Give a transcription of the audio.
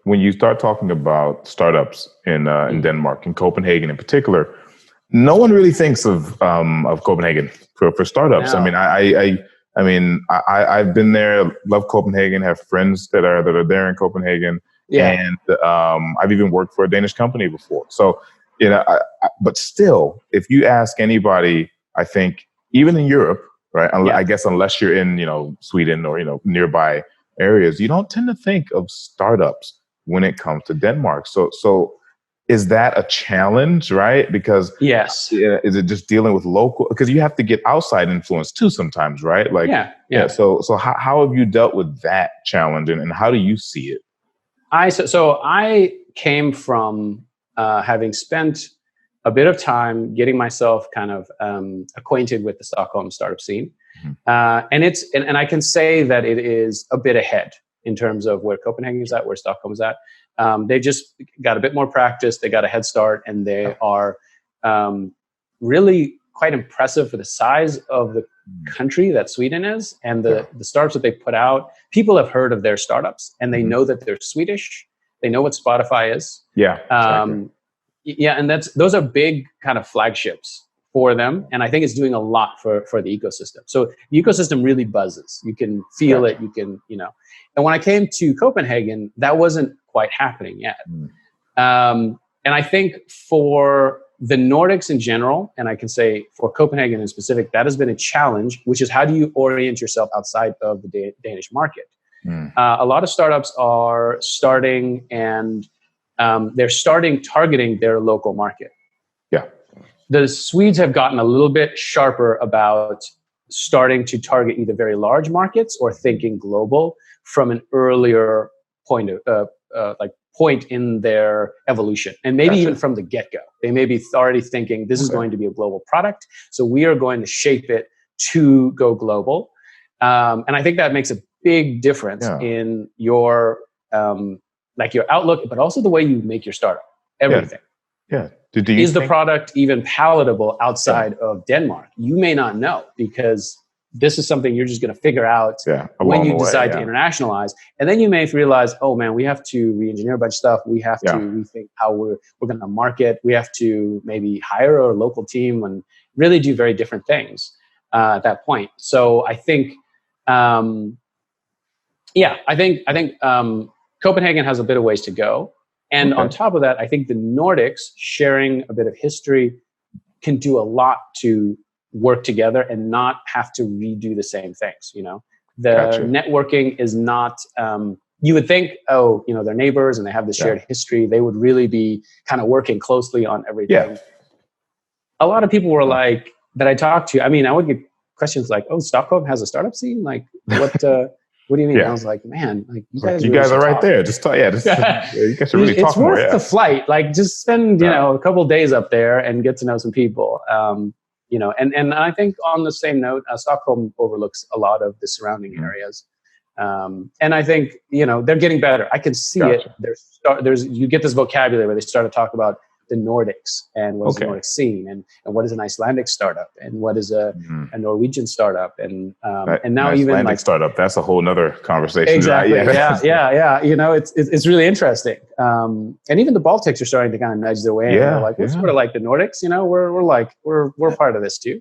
when you start talking about startups in Denmark, in Copenhagen in particular, no one really thinks of Copenhagen for startups. No. I mean, I've been there, love Copenhagen, have friends that are there in Copenhagen, and I've even worked for a Danish company before. So, but still, if you ask anybody, I think even in Europe, right? I guess unless you're in Sweden or nearby areas, you don't tend to think of startups when it comes to Denmark. So. Is that a challenge, right? Because yes, is it just dealing with local? Because you have to get outside influence too sometimes, right? Like, So how have you dealt with that challenge, and how do you see it? So I came from having spent a bit of time getting myself kind of acquainted with the Stockholm startup scene, and I can say that it is a bit ahead in terms of where Copenhagen is at, where Stockholm is at. They've just got a bit more practice. They got a head start, and they are really quite impressive for the size of the country that Sweden is, and the startups that they put out. People have heard of their startups, and they know that they're Swedish. They know what Spotify is. Exactly. And those are big kind of flagships for them, and I think it's doing a lot for the ecosystem. So the ecosystem really buzzes. You can feel it. You can And when I came to Copenhagen, that wasn't quite happening yet. And I think for the Nordics in general, and I can say for Copenhagen in specific, that has been a challenge, which is how do you orient yourself outside of the Danish market? A lot of startups are starting and they're targeting their local market. The Swedes have gotten a little bit sharper about starting to target either very large markets or thinking global from an earlier point in their evolution, and maybe even from the get-go. They may be already thinking this is going to be a global product, so we are going to shape it to go global. And I think that makes a big difference in your your outlook, but also the way you make your startup. Everything. Is the product even palatable outside of Denmark? You may not know, because this is something you're just going to figure out when you decide to internationalize. And then you may realize, oh man, we have to re-engineer a bunch of stuff. We have to rethink how we're going to market. We have to maybe hire a local team and really do very different things at that point. So I think, Copenhagen has a bit of ways to go. And on top of that, I think the Nordics, sharing a bit of history, can do a lot to work together and not have to redo the same things. The networking is not, you would think, they're neighbors and they have the shared history. They would really be kind of working closely on everything. A lot of people were like, that I talked to, I would get questions like, oh, Stockholm has a startup scene? Like, what do you mean? I was like, man, like you guys are right there. Just talk. You guys should really talk more. It's worth the flight. Like, just spend a couple of days up there and get to know some people. And I think on the same note, Stockholm overlooks a lot of the surrounding areas. And I think they're getting better. I can see it. You get this vocabulary where they start to talk about the Nordics and what is the Nordic scene and what is an Icelandic startup and what is a Norwegian startup and now even Icelandic like startup. That's a whole nother conversation. Exactly. Yeah. It's really interesting. And even the Baltics are starting to kind of nudge their way. Like we're sort of like the Nordics. We're part of this too.